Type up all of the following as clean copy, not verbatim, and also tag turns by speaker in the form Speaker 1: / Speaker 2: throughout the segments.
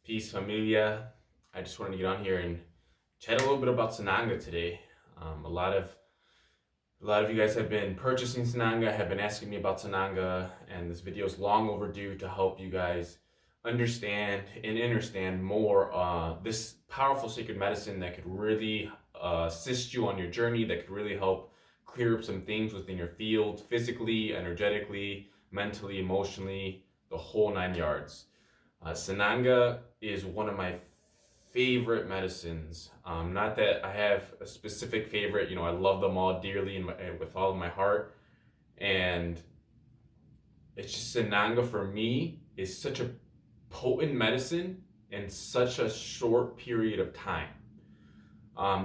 Speaker 1: Peace, familia. I just wanted to get on here and chat a little bit about Sananga today. A lot of you guys have been purchasing Sananga, have been asking me about Sananga, and this video is long overdue to help you guys understand and understand more this powerful sacred medicine that could really assist you on your journey, that could really help clear up some things within your field, physically, energetically, mentally, emotionally, the whole 9 yards. Sananga is one of my favorite medicines. Not that I have a specific favorite, I love them all dearly and with all of my heart. And it's just Sananga for me is such a potent medicine in such a short period of time.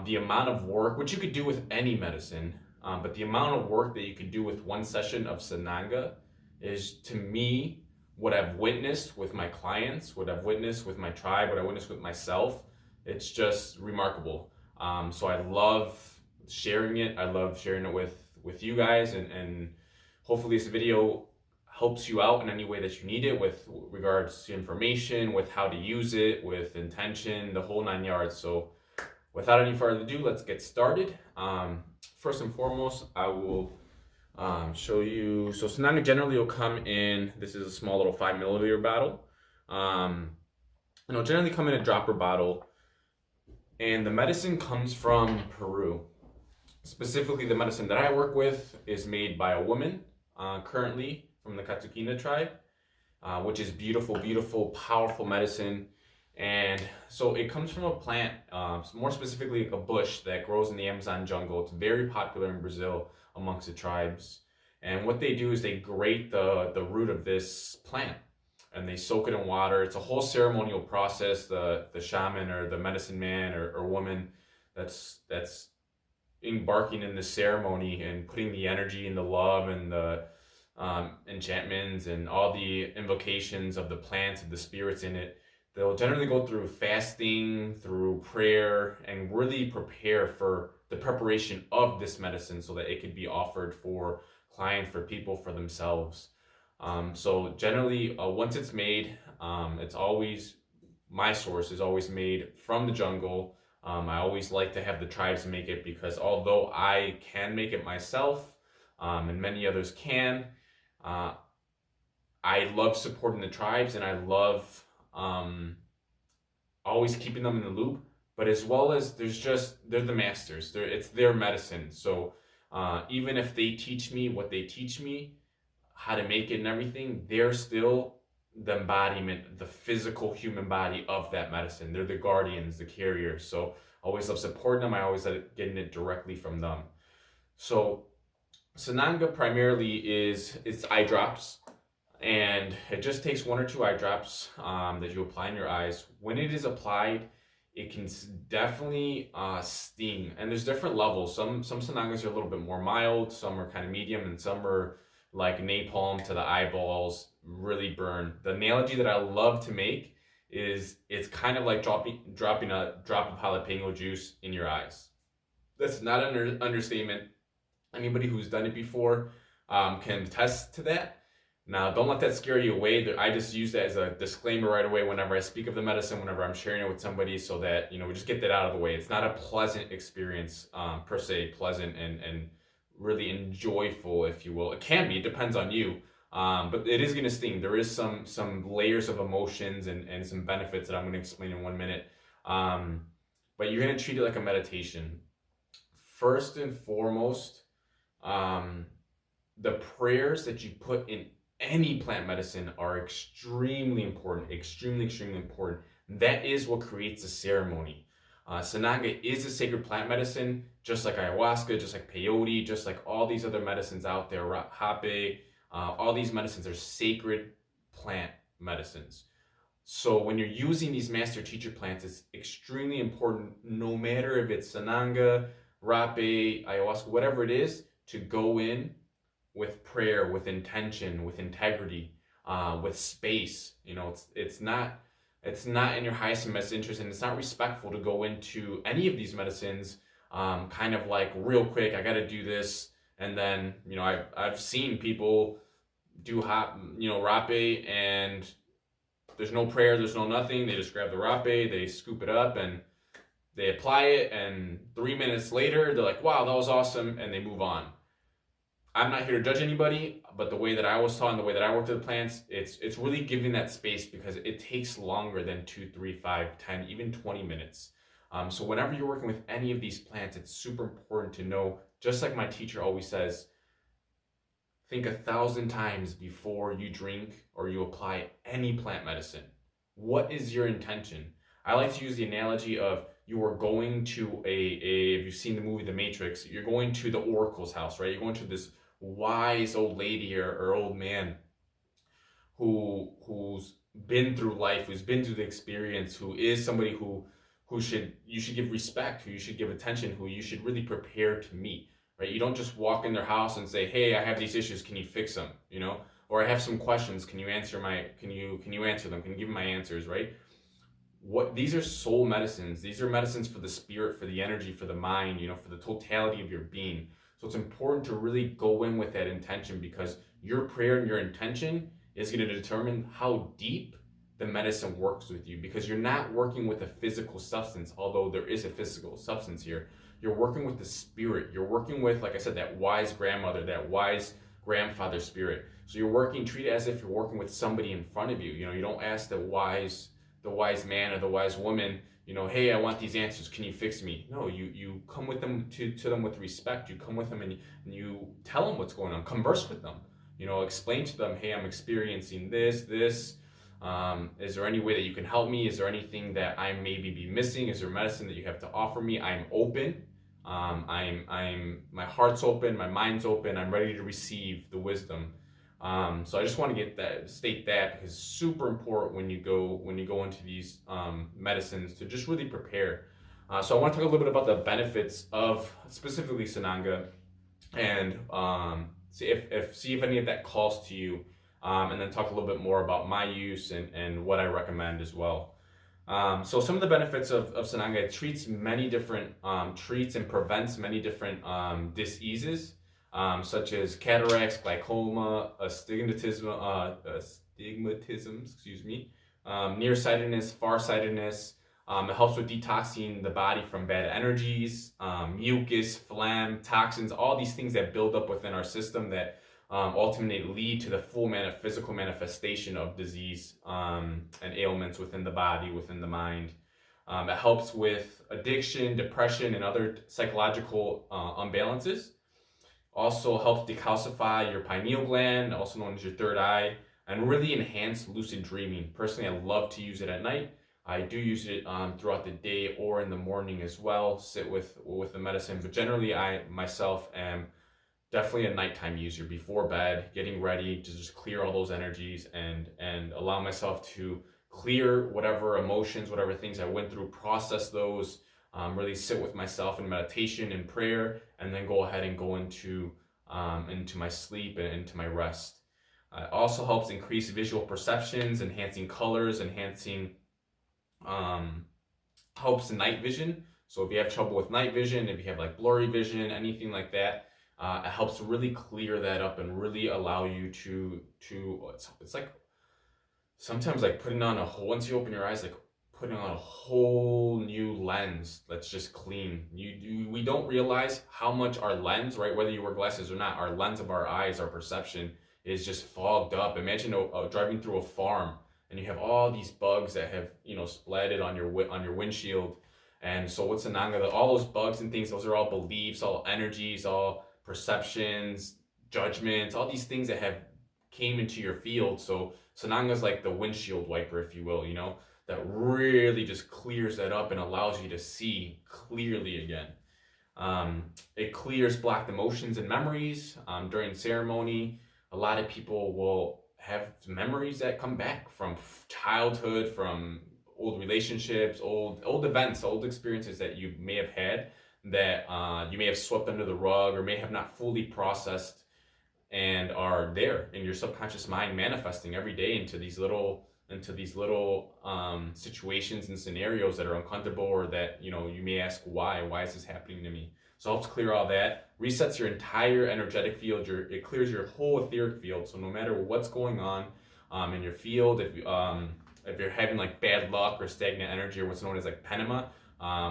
Speaker 1: The amount of work, which you could do with any medicine, but the amount of work that you could do with one session of Sananga is, to me, what I've witnessed with my clients, what I've witnessed with my tribe, what I witnessed with myself. It's just remarkable. So I love sharing it. I love sharing it with you guys, and hopefully this video helps you out in any way that you need it, with regards to information, with how to use it, with intention, the whole 9 yards. So without any further ado, let's get started. First and foremost, I will show you. So Sananga generally will come in, this is a small little 5 milliliter bottle. It'll generally come in a dropper bottle, and the medicine comes from Peru. Specifically, the medicine that I work with is made by a woman, currently from the Katukina tribe, which is beautiful, beautiful, powerful medicine. And so it comes from a plant, more specifically like a bush that grows in the Amazon jungle. It's very popular in Brazil amongst the tribes. And what they do is they grate the root of this plant and they soak it in water. It's a whole ceremonial process. The shaman or the medicine man or woman that's embarking in this ceremony and putting the energy and the love and the enchantments and all the invocations of the plants, of the spirits in it. They'll generally go through fasting, through prayer, and really prepare for the preparation of this medicine so that it could be offered for clients, for people, for themselves. So generally, once it's made, it's always, my source is always made from the jungle. I always like to have the tribes make it, because although I can make it myself, and many others can, I love supporting the tribes, and I love always keeping them in the loop. But as well as they're the masters. It's their medicine. So even if they teach me what they teach me, how to make it and everything, they're still the embodiment, the physical human body of that medicine. They're the guardians, the carriers. So I always love supporting them. I always love getting it directly from them. So Sananga primarily it's eye drops. And it just takes 1 or 2 eye drops that you apply in your eyes. When it is applied, it can definitely sting. And there's different levels. Some Sanangas are a little bit more mild, some are kind of medium, and some are like napalm to the eyeballs, really burn. The analogy that I love to make is it's kind of like dropping a drop of jalapeno juice in your eyes. That's not an understatement. Anybody who's done it before can attest to that. Now, don't let that scare you away. I just use that as a disclaimer right away whenever I speak of the medicine, whenever I'm sharing it with somebody, so that, we just get that out of the way. It's not a pleasant experience, per se, pleasant and really enjoyable, if you will. It can be, it depends on you, but it is going to sting. There is some layers of emotions and some benefits that I'm going to explain in 1 minute. But you're going to treat it like a meditation. First and foremost, the prayers that you put in any plant medicine are extremely important, extremely important. That is what creates the ceremony. Sananga is a sacred plant medicine, just like ayahuasca, just like peyote, just like all these other medicines out there, hape, all these medicines are sacred plant medicines. So when you're using these master teacher plants, it's extremely important, no matter if it's Sananga, rape, ayahuasca, whatever it is, to go in with prayer, with intention, with integrity, with space. It's not in your highest and best interest, and it's not respectful to go into any of these medicines kind of like real quick. I got to do this, and then I've seen people do rape, and There's no prayer, there's no nothing. They just grab the rape, they scoop it up, and they apply it, and 3 minutes later, they're like, wow, that was awesome, and they move on. I'm not here to judge anybody, but the way that I was taught and the way that I worked with the plants, it's really giving that space, because it takes longer than 2, 3, 5, 10, even 20 minutes. So whenever you're working with any of these plants, it's super important to know, just like my teacher always says, think 1,000 times before you drink or you apply any plant medicine. What is your intention? I like to use the analogy of, you are going to if you've seen the movie The Matrix, you're going to the oracle's house, right? You're going to this wise old lady or old man who's been through life, who's been through the experience, who is somebody who you should give respect, who you should give attention, who you should really prepare to meet, right? You don't just walk in their house and say, hey, I have these issues, can you fix them, or I have some questions, can you answer them, can you give me my answers, right? These are soul medicines. These are medicines for the spirit, for the energy, for the mind, for the totality of your being. So it's important to really go in with that intention, because your prayer and your intention is going to determine how deep the medicine works with you, because you're not working with a physical substance, although there is a physical substance here. You're working with the spirit. You're working with, like I said, that wise grandmother, that wise grandfather spirit. So treat it as if you're working with somebody in front of you. You don't ask the wise man or the wise woman, hey, I want these answers, can you fix me? No, you come with them to them with respect. You come with them and you tell them what's going on, converse with them, explain to them, hey, I'm experiencing this. Is there any way that you can help me? Is there anything that I maybe be missing? Is there medicine that you have to offer me? I'm open. My heart's open, my mind's open. I'm ready to receive the wisdom. So I just want to state that, because it's super important when you go into these medicines to just really prepare. So I want to talk a little bit about the benefits of specifically Sananga, and see if any of that calls to you, and then talk a little bit more about my use and what I recommend as well. So some of the benefits of Sananga: it treats many different treats and prevents many different diseases. Such as cataracts, glaucoma, astigmatism, nearsightedness, farsightedness. It helps with detoxing the body from bad energies, mucus, phlegm, toxins, all these things that build up within our system that ultimately lead to the full physical manifestation of disease and ailments within the body, within the mind. It helps with addiction, depression, and other psychological imbalances. Also helps decalcify your pineal gland, also known as your third eye, and really enhance lucid dreaming. Personally, I love to use it at night. I do use it throughout the day or in the morning as well, sit with the medicine. But generally, I myself am definitely a nighttime user, before bed, getting ready to just clear all those energies and allow myself to clear whatever emotions, whatever things I went through, process those, really sit with myself in meditation and prayer, and then go ahead and go into my sleep and into my rest. It also helps increase visual perceptions, enhancing colors, helps night vision. So if you have trouble with night vision, if you have like blurry vision, anything like that, it helps really clear that up and really allow you to it's like sometimes like putting on once you open your eyes, like putting on a whole new lens that's just clean. We don't realize how much our lens, right, whether you wear glasses or not, our lens of our eyes, our perception is just fogged up. Imagine driving through a farm and you have all these bugs that have splatted on your windshield. And so what's Sananga? All those bugs and things, those are all beliefs, all energies, all perceptions, judgments, all these things that have came into your field. So Sananga is like the windshield wiper, if you will, that really just clears that up and allows you to see clearly again. It clears blocked emotions and memories. During ceremony, a lot of people will have memories that come back from childhood, from old relationships, old events, old experiences that you may have had that you may have swept under the rug or may have not fully processed, and are there in your subconscious mind, manifesting every day into these little situations and scenarios that are uncomfortable, or that you may ask, why is this happening to me? So it helps clear all that, resets your entire energetic field. It clears your whole etheric field. So no matter what's going on in your field, if if you're having like bad luck or stagnant energy, or what's known as like penema,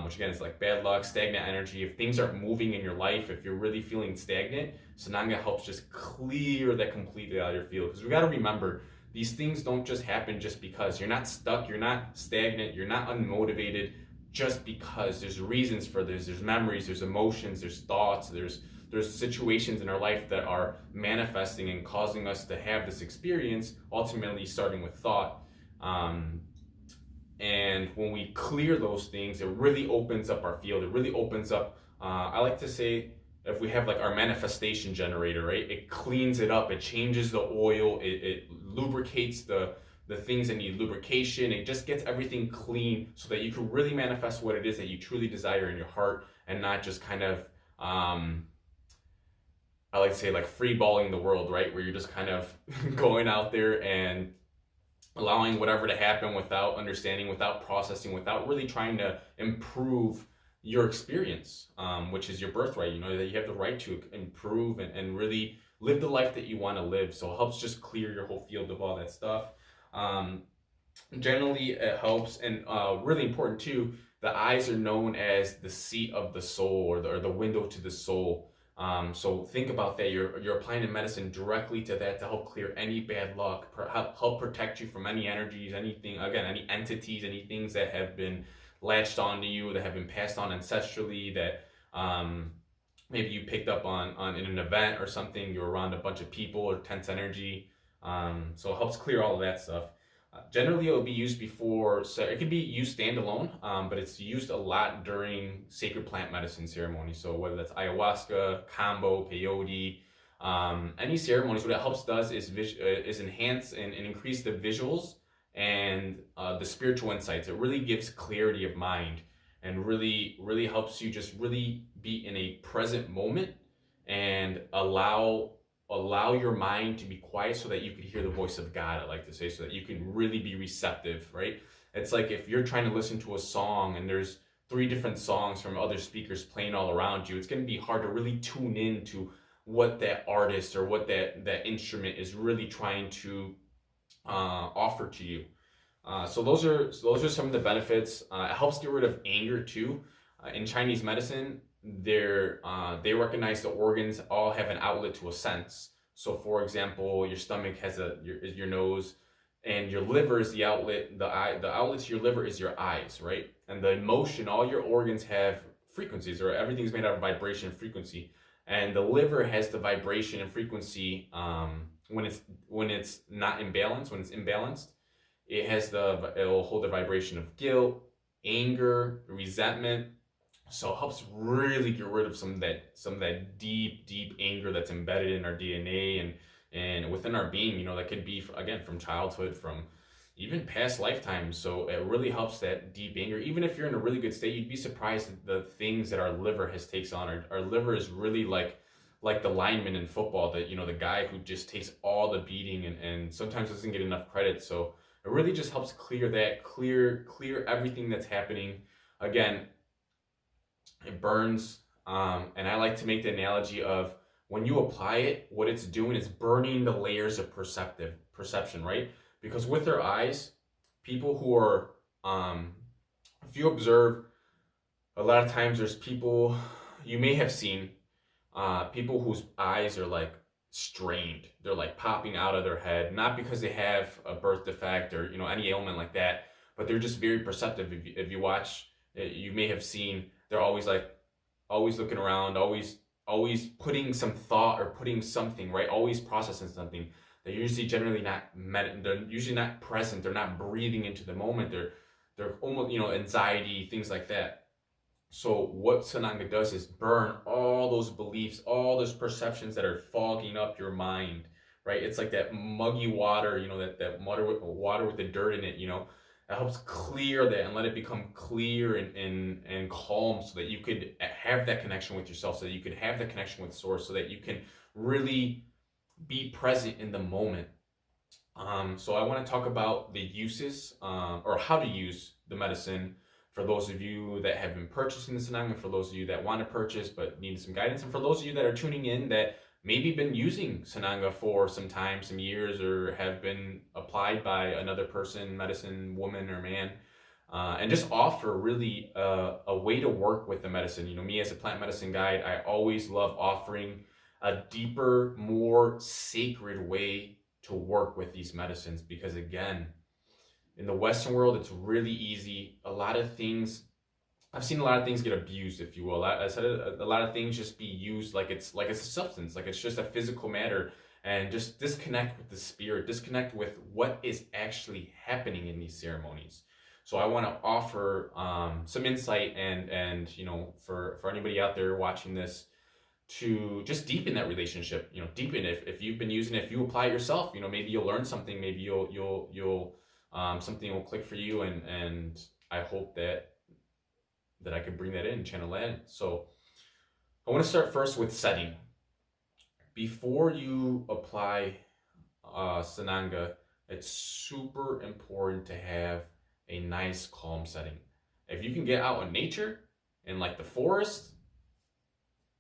Speaker 1: which again is like bad luck, stagnant energy. If things aren't moving in your life, if you're really feeling stagnant, Sananga helps just clear that completely out of your field. Because we got to remember, these things don't just happen just because. You're not stuck, you're not stagnant, you're not unmotivated just because. There's reasons for this. There's memories, there's emotions, there's thoughts, there's situations in our life that are manifesting and causing us to have this experience, ultimately starting with thought. And when we clear those things, it really opens up our field. It really opens up, I like to say, if we have like our manifestation generator, right? It cleans it up, it changes the oil, it lubricates the things that need lubrication. It just gets everything clean so that you can really manifest what it is that you truly desire in your heart, and not just kind of, I like to say, like free balling the world, right? Where you're just kind of going out there and allowing whatever to happen without understanding, without processing, without really trying to improve your experience, which is your birthright. You know that you have the right to improve and really live the life that you want to live. So it helps just clear your whole field of all that stuff. Generally, it helps, and really important too, the eyes are known as the seat of the soul, or the window to the soul. So think about that. You're applying the medicine directly to that to help clear any bad luck, help protect you from any energies, anything, again, any entities, any things that have been latched onto you, that have been passed on ancestrally, that maybe you picked up on in an event or something. You're around a bunch of people or tense energy. So it helps clear all of that stuff. Generally, it will be used before, so it can be used standalone, but it's used a lot during sacred plant medicine ceremonies. So whether that's ayahuasca, kambo, peyote, any ceremonies, what it helps does is enhance and increase the visuals and the spiritual insights. It really gives clarity of mind, and really helps you just really be in a present moment and allow your mind to be quiet so that you can hear the voice of God, I like to say, so that you can really be receptive, right? It's like if you're trying to listen to a song and there's 3 different songs from other speakers playing all around you, it's going to be hard to really tune in to what that artist or what that instrument is really trying to offer to you. So those are some of the benefits. It helps get rid of anger too. In Chinese medicine, they recognize the organs all have an outlet to a sense. So for example, your stomach has your nose, and your liver is the outlet. The outlet to your liver is your eyes, right? And the emotion, all your organs have frequencies, or everything's made out of vibration and frequency. And the liver has the vibration and frequency when it's not imbalanced. When it's imbalanced, it'll hold the vibration of guilt, anger, resentment. So it helps really get rid of some of that deep anger that's embedded in our DNA and within our being. You know, that could be, again, from childhood, from even past lifetimes. So it really helps that deep anger. Even if you're in a really good state, you'd be surprised at the things that our liver takes on. Our liver is really like the lineman in football, that, you know, the guy who just takes all the beating and sometimes doesn't get enough credit. So it really just helps clear everything that's happening. Again, it burns, and I like to make the analogy of, when you apply it, what it's doing is burning the layers of perception, right? Because with their eyes, people who are, if you observe, a lot of times there's people you may have seen, people whose eyes are like strained. They're like popping out of their head, not because they have a birth defect or, you know, any ailment like that, but they're just very perceptive. If you watch, you may have seen, they're always looking around, always putting some thought or putting something, right? Always processing something. They're usually they're usually not present. They're not breathing into the moment. They're almost, you know, anxiety, things like that. So what Sananga does is burn all those beliefs, all those perceptions that are fogging up your mind, right? It's like that muggy water, you know, that water with the dirt in it, you know. It helps clear that and let it become clear and calm, so that you could have that connection with yourself, so that you could have that connection with source, so that you can really be present in the moment. So I want to talk about the uses, or how to use the medicine, for those of you that have been purchasing the Sananga, for those of you that want to purchase but need some guidance, and for those of you that are tuning in that maybe been using Sananga for some time, some years, or have been applied by another person, medicine, woman or man, and just offer really a way to work with the medicine. You know, me as a plant medicine guide, I always love offering a deeper, more sacred way to work with these medicines, because again, in the Western world, it's really easy. A lot of things, I've seen a lot of things get abused, if you will. I said a lot of things just be used like it's a substance, like it's just a physical matter, and just disconnect with the spirit, disconnect with what is actually happening in these ceremonies. So I want to offer some insight and you know, for anybody out there watching this, to just deepen that relationship. You know, deepen if you've been using it, if you apply it yourself, you know, maybe you'll learn something, maybe you'll something will click for you, and I hope that I can bring that in, channel that in. So I want to start first with setting. Before you apply Sananga, it's super important to have a nice calm setting. If you can get out in nature, in like the forest,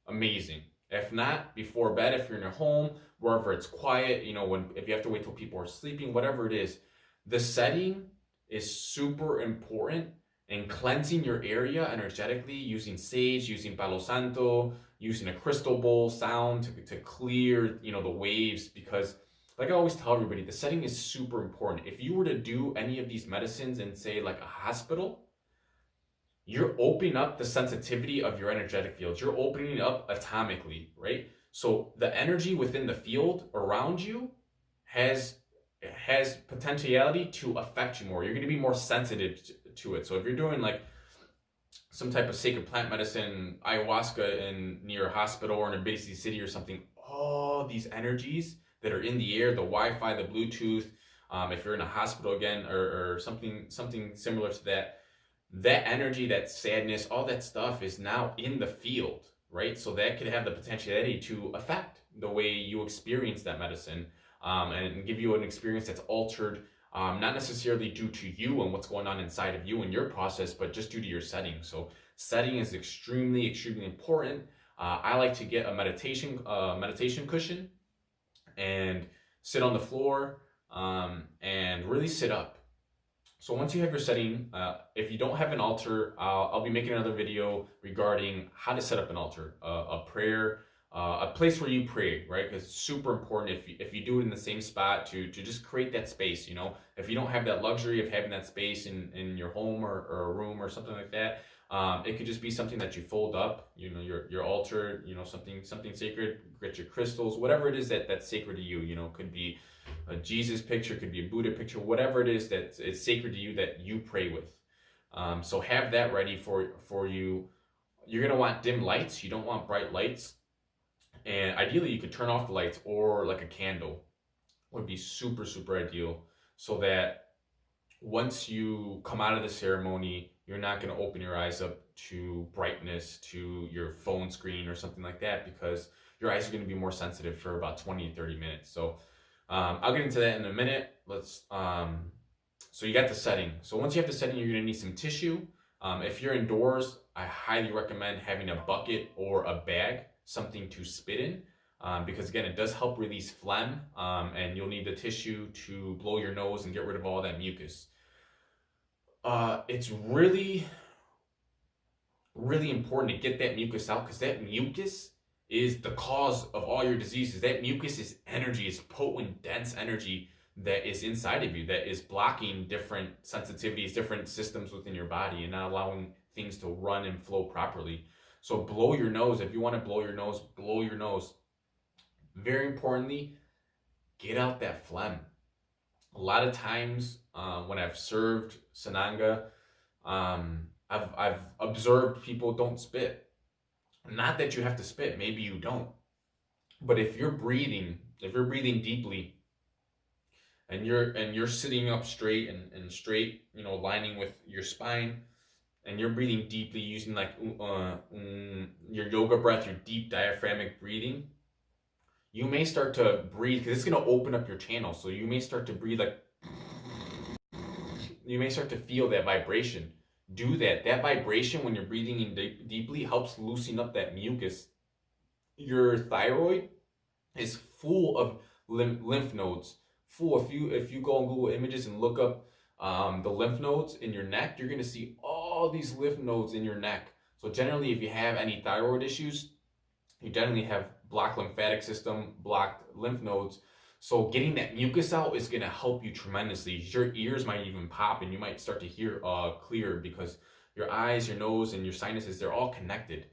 Speaker 1: amazing. If not, before bed, if you're in your home, wherever it's quiet, you know, if you have to wait till people are sleeping, whatever it is, the setting is super important. And cleansing your area energetically using sage, using Palo Santo, using a crystal bowl sound to clear, you know, the waves. Because like I always tell everybody, the setting is super important. If you were to do any of these medicines in, say, like a hospital, you're opening up the sensitivity of your energetic fields. You're opening it up atomically, right? So the energy within the field around you has potentiality to affect you more. You're going to be more sensitive to it. So if you're doing like some type of sacred plant medicine, ayahuasca in near a hospital or in a busy city or something, all these energies that are in the air, the Wi-Fi, the Bluetooth, if you're in a hospital again, or something similar to that energy, that sadness, all that stuff is now in the field, right? So that could have the potentiality to affect the way you experience that medicine, and give you an experience that's altered, not necessarily due to you and what's going on inside of you and your process, but just due to your setting. So setting is extremely important. I like to get a meditation cushion and sit on the floor, and really sit up. So once you have your setting, if you don't have an altar, I'll be making another video regarding how to set up an altar, a prayer, a place where you pray, right? Because it's super important if you do it in the same spot to just create that space. You know, if you don't have that luxury of having that space in your home or a room or something like that, it could just be something that you fold up. You know, your altar. You know, something sacred. Get your crystals, whatever it is that's sacred to you. You know, could be a Jesus picture, could be a Buddha picture, whatever it is that it's sacred to you that you pray with. So have that ready for you. You're gonna want dim lights. You don't want bright lights. And ideally, you could turn off the lights, or like a candle would be super ideal, so that once you come out of the ceremony, you're not going to open your eyes up to brightness, to your phone screen or something like that, because your eyes are going to be more sensitive for about 20 to 30 minutes. So I'll get into that in a minute. So you got the setting. So once you have the setting, you're going to need some tissue. If you're indoors, I highly recommend having a bucket or a bag, something to spit in, because again, it does help release phlegm, and you'll need the tissue to blow your nose and get rid of all that mucus. It's really important to get that mucus out, because that mucus is the cause of all your diseases. That mucus is energy, is potent, dense energy that is inside of you, that is blocking different sensitivities, different systems within your body, and not allowing things to run and flow properly. So blow your nose. If you want to blow your nose, blow your nose. Very importantly, get out that phlegm. A lot of times when I've served Sananga, I've observed people don't spit. Not that you have to spit, maybe you don't. But if you're breathing deeply, and you're sitting up straight and straight, you know, lining with your spine, and you're breathing deeply using like your yoga breath, your deep diaphragmatic breathing, you may start to breathe, because it's going to open up your channel. So you may start to breathe like, you may start to feel that vibration. Do that. That vibration when you're breathing in deeply helps loosen up that mucus. Your thyroid is full of lymph nodes. Full. If you go on Google Images and look up the lymph nodes in your neck, you're gonna see all these lymph nodes in your neck. So generally, if you have any thyroid issues, you generally have blocked lymphatic system, blocked lymph nodes. So getting that mucus out is going to help you tremendously. Your ears might even pop and you might start to hear clear because your eyes, your nose, and your sinuses, they're all connected.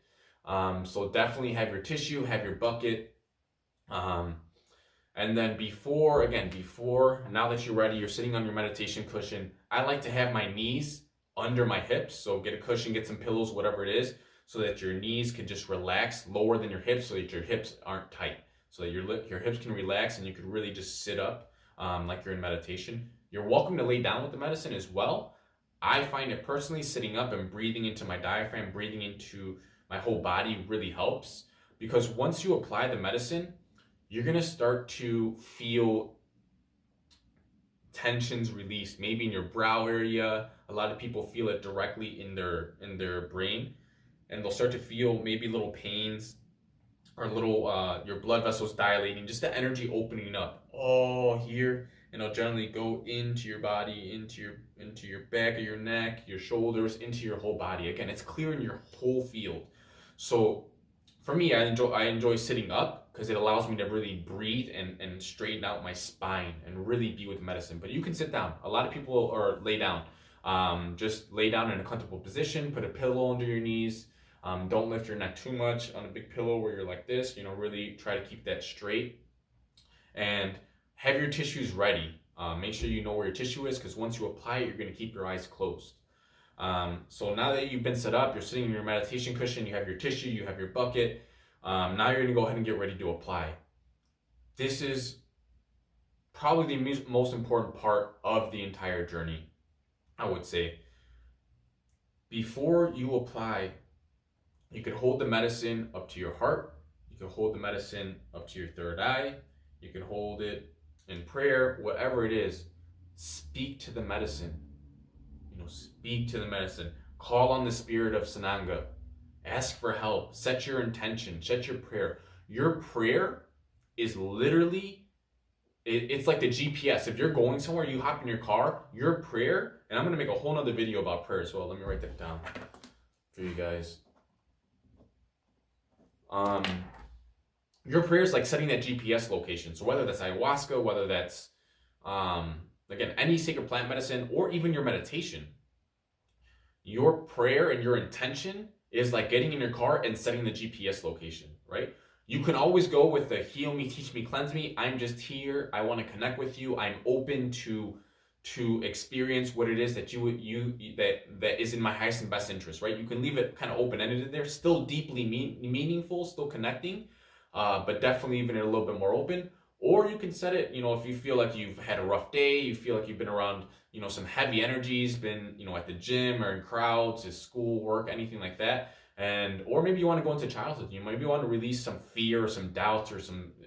Speaker 1: So definitely have your tissue, have your bucket. And then before, now that you're ready, you're sitting on your meditation cushion. I like to have my knees under my hips. So get a cushion, get some pillows, whatever it is, so that your knees can just relax lower than your hips so that your hips aren't tight. So that your hips can relax and you can really just sit up like you're in meditation. You're welcome to lay down with the medicine as well. I find it personally, sitting up and breathing into my diaphragm, breathing into my whole body really helps. Because once you apply the medicine, you're going to start to feel tensions released, maybe in your brow area. A lot of people feel it directly in their brain, and they'll start to feel maybe little pains or little your blood vessels dilating, just the energy opening up all here, and it'll generally go into your body, into your back of your neck, your shoulders, into your whole body. Again, it's clearing your whole field. So for me, I enjoy sitting up because it allows me to really breathe and straighten out my spine and really be with medicine. But you can sit down. A lot of people are lay down. Just lay down in a comfortable position, put a pillow under your knees. Don't lift your neck too much on a big pillow where you're like this. Really try to keep that straight. And have your tissues ready. Make sure you know where your tissue is, because once you apply it, you're going to keep your eyes closed. So now that you've been set up, you're sitting in your meditation cushion, you have your tissue, you have your bucket. Now you're going to go ahead and get ready to apply. This is probably the most important part of the entire journey, I would say. Before you apply, you could hold the medicine up to your heart. You can hold the medicine up to your third eye. You can hold it in prayer, whatever it is. Speak to the medicine. Speak to the medicine. Call on the spirit of Sananga. Ask for help. Set your intention. Set your prayer. Your prayer is literally, it's like the GPS. If you're going somewhere, you hop in your car, your prayer, and I'm going to make a whole nother video about prayer as well. Let me write that down for you guys. Your prayer is like setting that GPS location. So whether that's ayahuasca, whether that's, again, any sacred plant medicine, or even your meditation, your prayer and your intention is like getting in your car and setting the GPS location, right? You can always go with the heal me, teach me, cleanse me. I'm just here. I want to connect with you. I'm open to experience what it is that that is in my highest and best interest, right? You can leave it kind of open-ended there, still deeply meaningful, still connecting, but definitely even a little bit more open. Or you can set it, if you feel like you've had a rough day, you feel like you've been around, some heavy energies, been, at the gym or in crowds, at school, work, anything like that. Or maybe you want to go into childhood. You maybe want to release some fear or some doubts or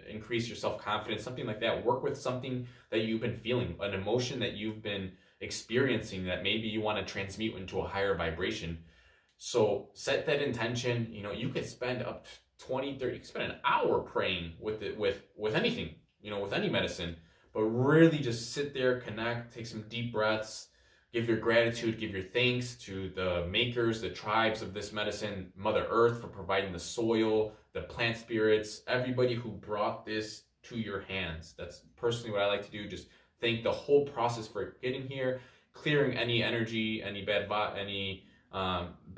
Speaker 1: increase your self-confidence, something like that. Work with something that you've been feeling, an emotion that you've been experiencing that maybe you want to transmute into a higher vibration. So set that intention. You could spend up to 20, 30, you could spend an hour praying with anything, with any medicine, but really just sit there, connect, take some deep breaths, give your gratitude, give your thanks to the makers, the tribes of this medicine, Mother Earth for providing the soil, the plant spirits, everybody who brought this to your hands. That's personally what I like to do. Just thank the whole process for getting here, clearing any energy, any bad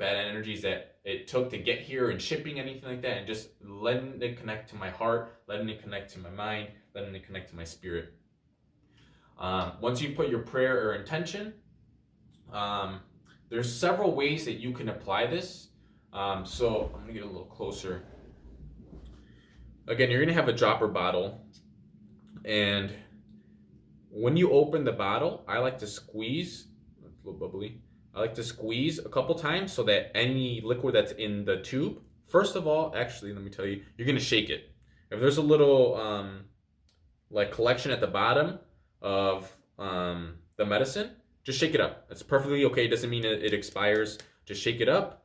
Speaker 1: energies that it took to get here, and shipping anything like that, and just letting it connect to my heart, letting it connect to my mind, letting it connect to my spirit. Once you put your prayer or intention, there's several ways that you can apply this. So I'm gonna get a little closer. Again, you're gonna have a dropper bottle, and when you open the bottle, I like to squeeze. It's a little bubbly. I like to squeeze a couple times so that any liquid that's in the tube, first of all, actually, let me tell you, you're gonna shake it. If there's a little collection at the bottom of the medicine, just shake it up. It's perfectly okay. It doesn't mean it expires. Just shake it up.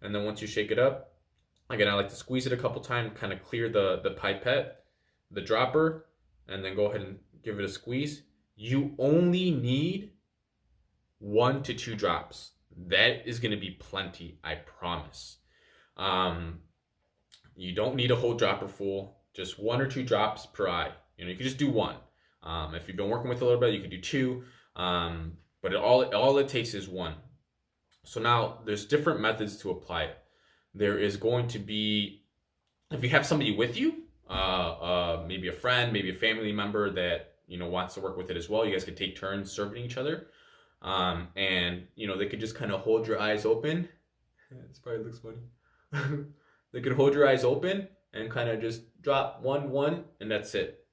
Speaker 1: And then once you shake it up, again, I like to squeeze it a couple times, kind of clear the pipette. the dropper, and then go ahead and give it a squeeze. You only need 1 to 2 drops. That is going to be plenty, I promise. You don't need a whole dropper full, just 1 or 2 drops per eye. You can just do 1. If you've been working with a little bit, you could do 2. But all it takes is 1. So now there's different methods to apply it. There is going to be, if you have somebody with you, maybe a friend, maybe a family member that wants to work with it as well. You guys could take turns serving each other, and they could just kind of hold your eyes open. This probably looks funny. They could hold your eyes open and kind of just drop 1, and that's it.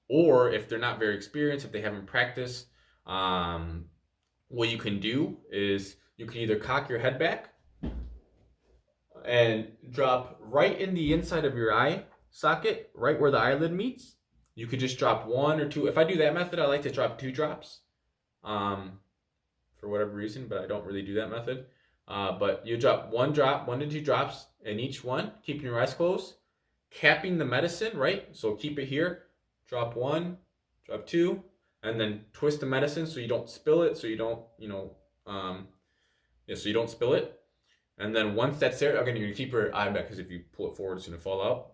Speaker 1: Or if they're not very experienced, if they haven't practiced, what you can do is you can either cock your head back and drop right in the inside of your eye socket, right where the eyelid meets. You could just drop 1 or 2. If I do that method, I like to drop 2 drops for whatever reason, but I don't really do that method. But you drop 1 to 2 drops in each one, keeping your eyes closed, capping the medicine, right? So keep it here, drop 1, drop 2, and then twist the medicine so you don't spill it, so you don't, so you don't spill it. And then once that's there, again, you're gonna keep your eye back because if you pull it forward, it's gonna fall out.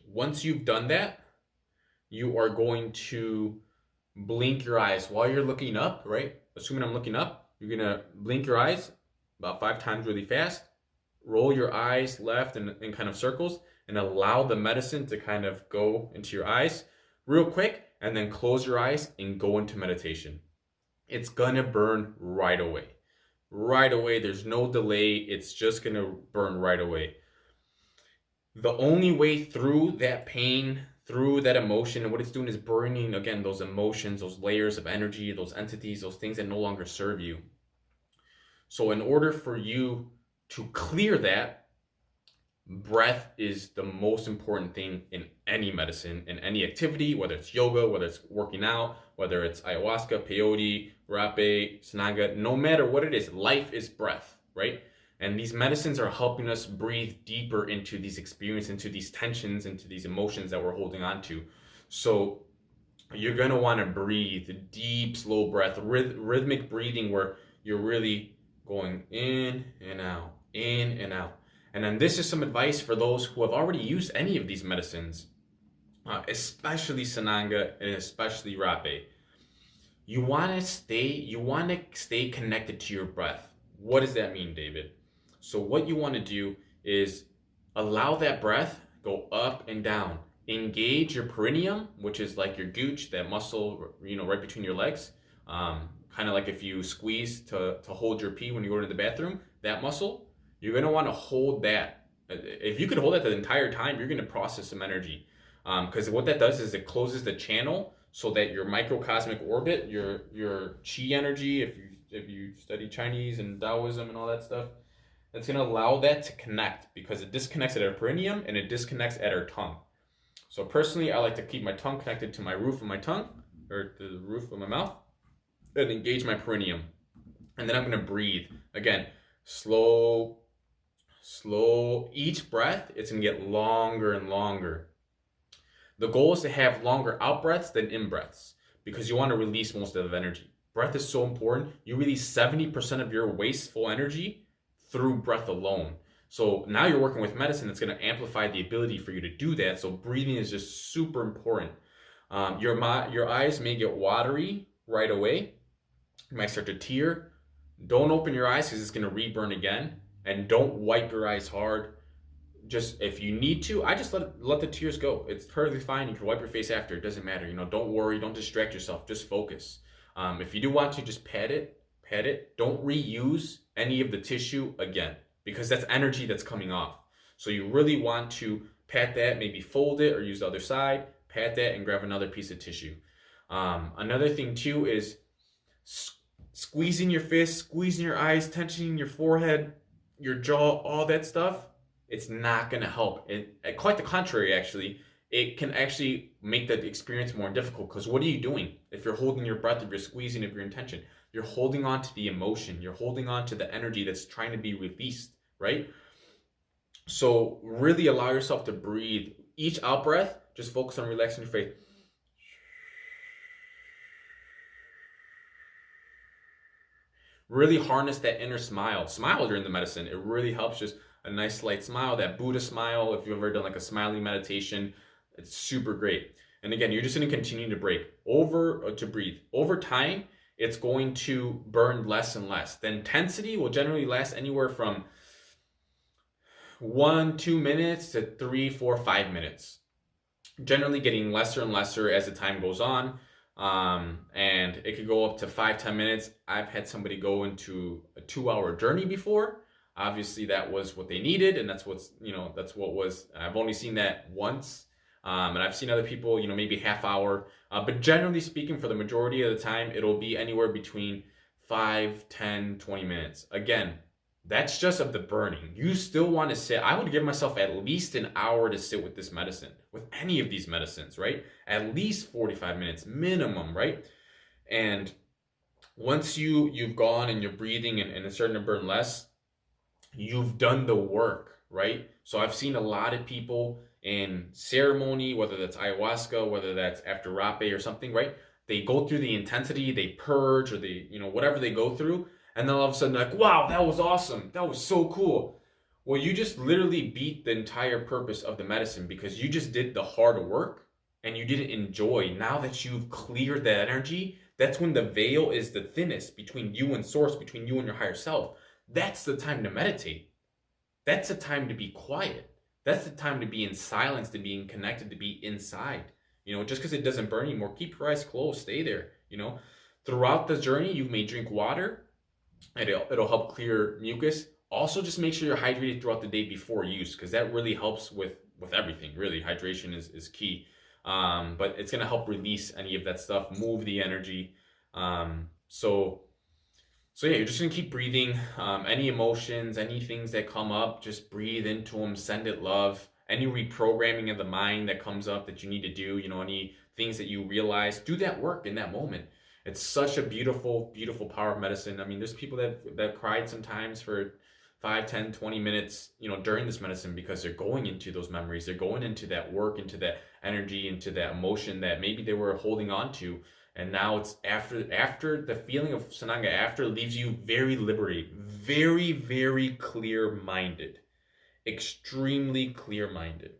Speaker 1: Once you've done that, you are going to blink your eyes while you're looking up, right? Assuming I'm looking up, you're gonna blink your eyes about 5 times really fast, roll your eyes left in kind of circles, and allow the medicine to kind of go into your eyes real quick, and then close your eyes and go into meditation. It's gonna burn right away. Right away, there's no delay. It's just gonna burn right away. The only way through that pain, through that emotion, and what it's doing is burning, again, those emotions, those layers of energy, those entities, those things that no longer serve you. So in order for you to clear that, breath is the most important thing in any medicine, in any activity, whether it's yoga, whether it's working out, whether it's ayahuasca, peyote, rapé, sananga, no matter what it is, life is breath, right? And these medicines are helping us breathe deeper into these experiences, into these tensions, into these emotions that we're holding on to. So you're going to want to breathe deep, slow breath, rhythmic breathing where you're really going in and out, in and out. And then this is some advice for those who have already used any of these medicines, especially Sananga and especially rapé. You want to stay connected to your breath. What does that mean, David? So what you want to do is allow that breath go up and down. Engage your perineum, which is like your gooch, that muscle, right between your legs. Kind of like if you squeeze to hold your pee when you go to the bathroom, that muscle. You're going to want to hold that. If you could hold that the entire time, you're going to process some energy. Because what that does is it closes the channel so that your microcosmic orbit, your chi energy, if you study Chinese and Taoism and all that stuff, it's going to allow that to connect because it disconnects at our perineum and it disconnects at our tongue. So personally, I like to keep my tongue connected to my roof of my tongue, or to the roof of my mouth, and engage my perineum. And then I'm going to breathe. Again, slow. Each breath, it's going to get longer and longer. The goal is to have longer out breaths than in breaths because you want to release most of the energy. Breath is so important. You release 70% of your wasteful energy through breath alone. So now you're working with medicine that's going to amplify the ability for you to do that. So breathing is just super important. Your eyes may get watery right away. You might start to tear. Don't open your eyes because it's going to reburn again. And don't wipe your eyes hard. Just if you need to, I just let the tears go. It's perfectly fine. You can wipe your face after. It doesn't matter. Don't worry. Don't distract yourself. Just focus. If you do want to, just pat it. Don't reuse any of the tissue again because that's energy that's coming off. So you really want to pat that, maybe fold it or use the other side. Pat that and grab another piece of tissue. Another thing too is squeezing your fist, squeezing your eyes, tensioning your forehead, your jaw, all that stuff. It's not going to help. Quite the contrary, actually. It can actually make the experience more difficult because what are you doing? If you're holding your breath, if you're squeezing, if you're in tension, you're holding on to the emotion. You're holding on to the energy that's trying to be released, right? So really allow yourself to breathe each out breath, just focus on relaxing your face. Really harness that inner smile. Smile during the medicine. It really helps. Just a nice slight smile, that Buddha smile. If you've ever done like a smiling meditation, it's super great. And again, you're just going to continue to breathe. Over time, it's going to burn less and less. The intensity will generally last anywhere from 1-2 minutes to 3-4-5 minutes. Generally getting lesser and lesser as the time goes on. And it could go up to 5-10 minutes. I've had somebody go into a 2-hour journey before. Obviously that was what they needed, and that's what was. I've only seen that once. And I've seen other people, maybe half hour. But generally speaking, for the majority of the time, it'll be anywhere between 5, 10, 20 minutes. Again, that's just of the burning. You still want to sit. I would give myself at least an hour to sit with this medicine, with any of these medicines, right? At least 45 minutes minimum, right? And once you've gone and you're breathing and it's starting to burn less, you've done the work, right? So I've seen a lot of people in ceremony, whether that's ayahuasca, whether that's after rape or something, right? They go through the intensity, they purge, or they, whatever they go through, and then all of a sudden, like, wow, that was awesome. That was so cool. Well, you just literally beat the entire purpose of the medicine because you just did the hard work and you didn't enjoy. Now that you've cleared that energy, that's when the veil is the thinnest between you and source, between you and your higher self. That's the time to meditate. That's the time to be quiet. That's the time to be in silence, to be connected, to be inside. Just because it doesn't burn anymore, keep your eyes closed, stay there. Throughout the journey, you may drink water. It'll help clear mucus. Also, just make sure you're hydrated throughout the day before use, because that really helps with everything. Really, hydration is key. But it's going to help release any of that stuff, move the energy. So yeah, you're just going to keep breathing. Any emotions, any things that come up, just breathe into them, send it love. Any reprogramming of the mind that comes up that you need to do, any things that you realize, do that work in that moment. It's such a beautiful, beautiful power of medicine. I mean, there's people that cried sometimes for 5, 10, 20 minutes, during this medicine because they're going into those memories. They're going into that work, into that energy, into that emotion that maybe they were holding on to. And now it's after the feeling of Sananga after leaves you very liberated, very, very clear-minded, extremely clear-minded.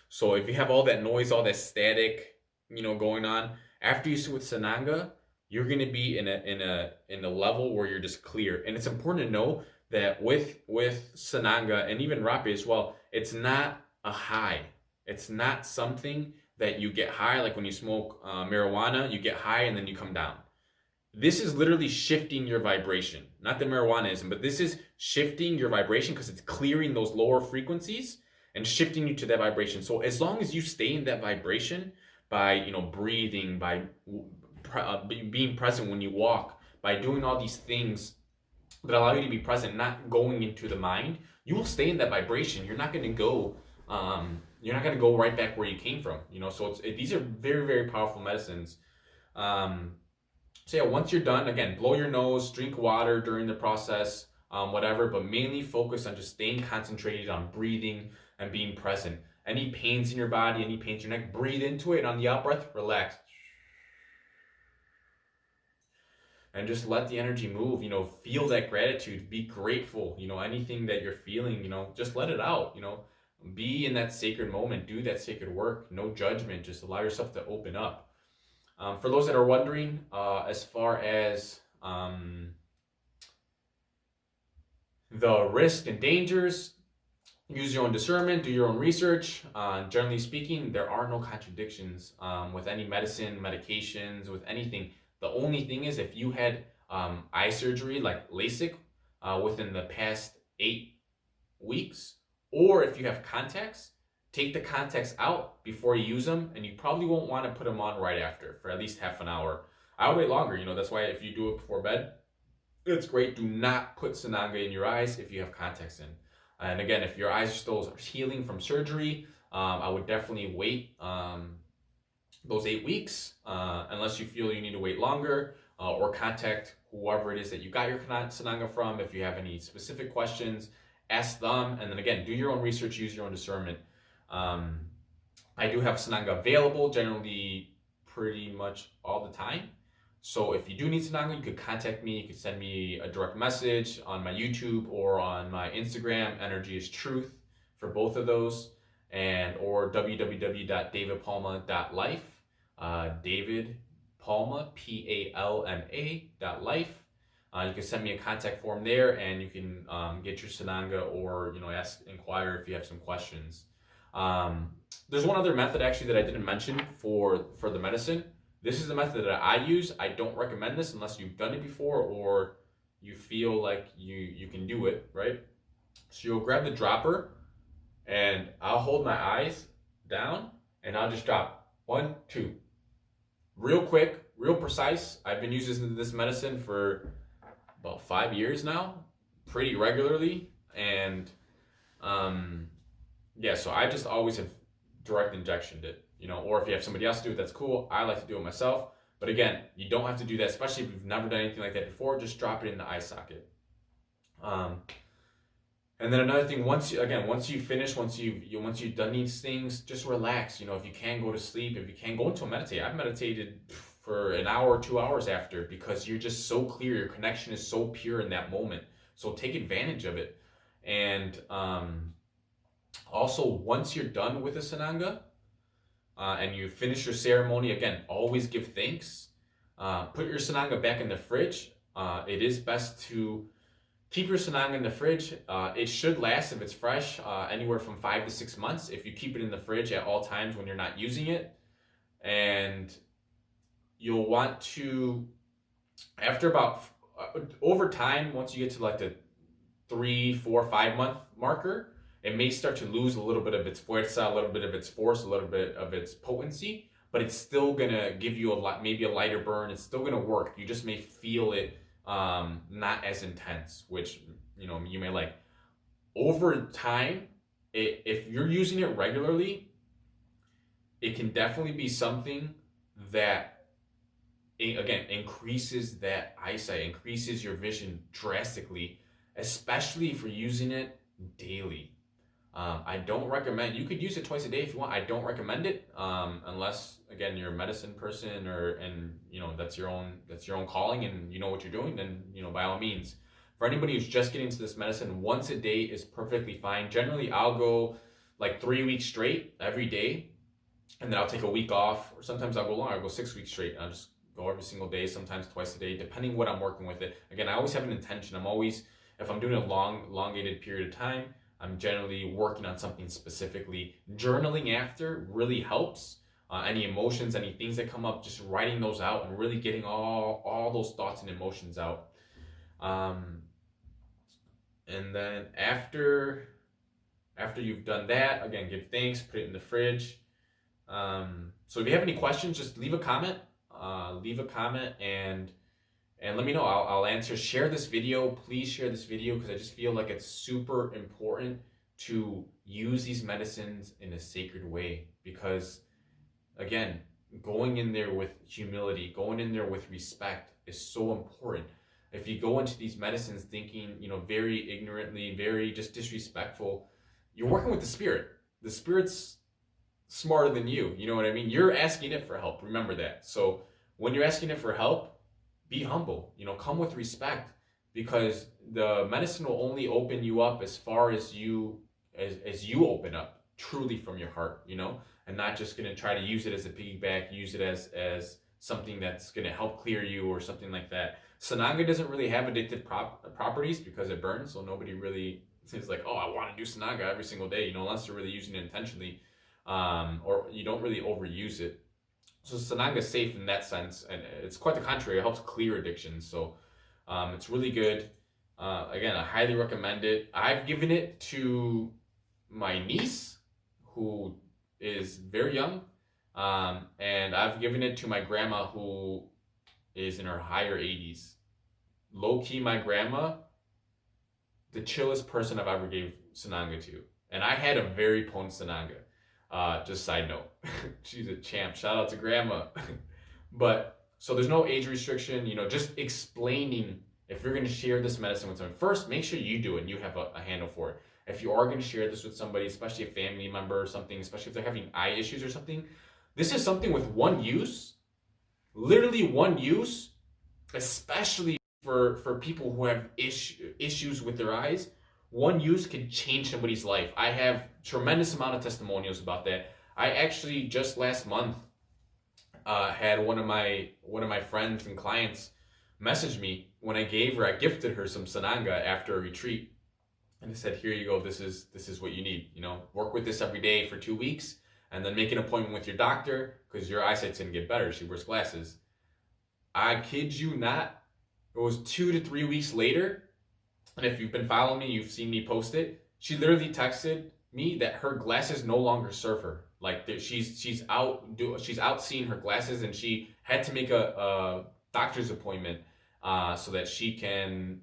Speaker 1: So if you have all that noise, all that static, going on, after you sit with Sananga, you're going to be in a level where you're just clear. And it's important to know that with Sananga and even Rape as well, it's not a high. It's not something that you get high, like when you smoke marijuana, you get high and then you come down. This is literally shifting your vibration. Not that marijuana isn't, but this is shifting your vibration because it's clearing those lower frequencies and shifting you to that vibration. So as long as you stay in that vibration by, breathing, by being present when you walk, by doing all these things that allow you to be present, not going into the mind, you will stay in that vibration. You're not going to go right back where you came from, so these are very, very powerful medicines. So yeah, once you're done, again, blow your nose, drink water during the process, whatever, but mainly focus on just staying concentrated on breathing and being present. Any pains in your body, any pains in your neck, breathe into it, and on the out breath, relax. And just let the energy move, feel that gratitude, be grateful, anything that you're feeling, just let it out, be in that sacred moment, do that sacred work, no judgment, just allow yourself to open up. For those that are wondering, as far as the risk and dangers, use your own discernment, do your own research. Generally speaking, there are no contradictions with any medicine, medications, with anything. The only thing is if you had eye surgery like LASIK within the past 8 weeks, or if you have contacts, take the contacts out before you use them, and you probably won't want to put them on right after for at least half an hour. I would wait longer, that's why if you do it before bed, it's great. Do not put Sananga in your eyes if you have contacts in. And again, if your eyes are still healing from surgery, I would definitely wait those 8 weeks, unless you feel you need to wait longer, or contact whoever it is that you got your Sananga from. If you have any specific questions, ask them, and then again, do your own research, use your own discernment. I do have Sananga available generally pretty much all the time. So if you do need Sananga, you could contact me. You could send me a direct message on my YouTube or on my Instagram. Energy is Truth for both of those, and or www.davidpalma.life. David Palma, PALMA.life. You can send me a contact form there, and you can get your Sananga, or inquire if you have some questions. There's one other method actually that I didn't mention for the medicine. This is the method that I use. I don't recommend this unless you've done it before or you feel like you can do it, right? So you'll grab the dropper, and I'll hold my eyes down, and I'll just drop 1, 2. Real quick, real precise. I've been using this medicine for about 5 years now, pretty regularly. And so I just always have direct injectioned it, or if you have somebody else do it, that's cool. I like to do it myself. But again, you don't have to do that, especially if you've never done anything like that before. Just drop it in the eye socket. And then another thing, once you've done these things, just relax. If you can go to sleep, if you can go into a meditate. I've meditated for an hour or 2 hours after, because you're just so clear. Your connection is so pure in that moment. So take advantage of it. And also, once you're done with a Sananga and you finish your ceremony, again, always give thanks. Put your Sananga back in the fridge. It is best to keep your Sananga in the fridge. It should last, if it's fresh, anywhere from 5 to 6 months if you keep it in the fridge at all times when you're not using it. And you'll want to, after about, over time, once you get to like the 3, 4, 5 month marker, it may start to lose a little bit of its fuerza, a little bit of its force, a little bit of its potency, but it's still gonna give you maybe a lighter burn. It's still gonna work. You just may feel it not as intense, which you may like. Over time, if you're using it regularly, it can definitely be something that, again, increases that eyesight, increases your vision drastically, especially if you're using it daily. I don't recommend. You could use it twice a day if you want. I don't recommend it unless, again, you're a medicine person, and that's your own calling, and you know what you're doing. Then by all means. For anybody who's just getting into this medicine, once a day is perfectly fine. Generally, I'll go like 3 weeks straight every day, and then I'll take a week off. Or sometimes I'll go longer. I'll go 6 weeks straight. I'll just go every single day, sometimes twice a day, depending what I'm working with it. Again, I always have an intention. If I'm doing a elongated period of time, I'm generally working on something specifically. Journaling after really helps. Any emotions, any things that come up, just writing those out and really getting all those thoughts and emotions out. And then after you've done that, again, give thanks, put it in the fridge. So if you have any questions, just leave a comment. And let me know. I'll answer. Share this video. Please share this video, because I just feel like it's super important to use these medicines in a sacred way. Because, again, going in there with humility, going in there with respect is so important. If you go into these medicines thinking, very ignorantly, very just disrespectful, you're working with the spirit. The spirit's smarter than you. You know what I mean? You're asking it for help. Remember that. So when you're asking it for help, be humble, come with respect, because the medicine will only open you up as far as you open up truly from your heart, and not just going to try to use it as a piggyback, use it as something that's going to help clear you or something like that. Sananga doesn't really have addictive properties because it burns, so nobody really is like, oh, I want to do Sananga every single day, unless you're really using it intentionally, or you don't really overuse it. So Sananga is safe in that sense, and it's quite the contrary. It helps clear addictions, so it's really good. Again, I highly recommend it. I've given it to my niece, who is very young, and I've given it to my grandma, who is in her higher 80s. Low-key, my grandma, the chillest person I've ever gave Sananga to. And I had a very potent Sananga. Just side note, she's a champ. Shout out to grandma. But so there's no age restriction, just explaining, if you're going to share this medicine with someone, first make sure you do it and you have a handle for it. if you are going to share this with somebody, especially a family member or something, especially if they're having eye issues or something, this is something with one use, literally one use, especially for people who have issues with their eyes. One use can change somebody's life. I have tremendous amount of testimonials about that. I actually just last month had one of my friends and clients message me when I gifted her some Sananga after a retreat, and I said, "Here you go. This is what you need. Work with this every day for 2 weeks, and then make an appointment with your doctor because your eyesight's gonna get better." She wears glasses. I kid you not. It was 2 to 3 weeks later, and if you've been following me, you've seen me post it. She literally texted me that her glasses no longer serve her. Like she's out seeing her glasses, and she had to make a doctor's appointment so that she can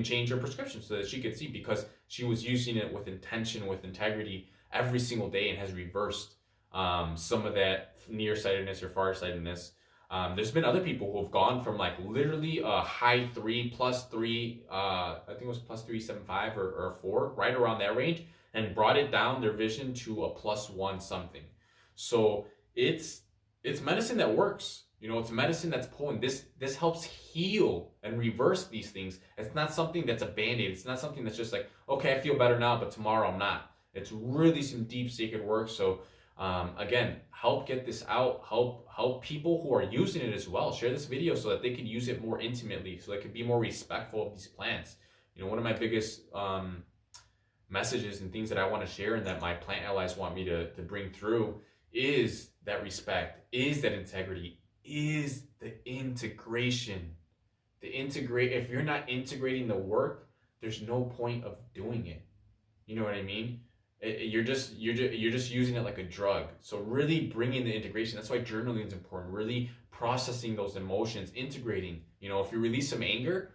Speaker 1: change her prescription so that she could see, because she was using it with intention, with integrity every single day, and has reversed some of that nearsightedness or farsightedness. There's been other people who have gone from like literally a high 3, +3, I think it was +3.75 or 4, right around that range, and brought it down their vision to a +1 something. So it's medicine that works. It's medicine that's pulling. This helps heal and reverse these things. It's not something that's a band-aid. It's not something that's just like, okay, I feel better now, but tomorrow I'm not. It's really some deep sacred work. So again, help get this out. Help people who are using it as well. Share this video so that they can use it more intimately, so they can be more respectful of these plants. One of my biggest messages and things that I want to share and that my plant allies want me to bring through is that respect, is that integrity, is the integration. If you're not integrating the work, there's no point of doing it. You know what I mean? You're just using it like a drug. So really bringing the integration. That's why journaling is important. Really processing those emotions, integrating. If you release some anger,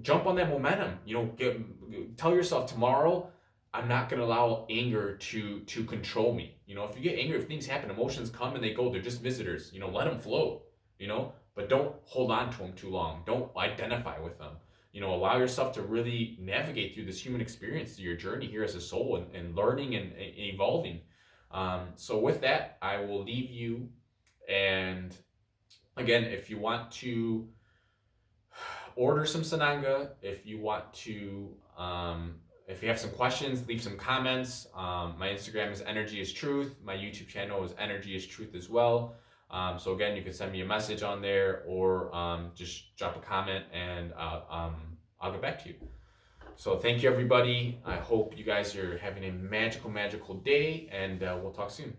Speaker 1: jump on that momentum. Tell yourself, tomorrow I'm not going to allow anger to control me. If you get angry, if things happen, emotions come and they go. They're just visitors. Let them flow. But don't hold on to them too long. Don't identify with them. Allow yourself to really navigate through this human experience, through your journey here as a soul, and learning and evolving. So with that, I will leave you. And again, if you want to order some Sananga, if you want to, if you have some questions, leave some comments. My Instagram is Energy is Truth. My YouTube channel is Energy is Truth as well. So again, you can send me a message on there, or just drop a comment, and I'll get back to you. So thank you, everybody. I hope you guys are having a magical day, and we'll talk soon.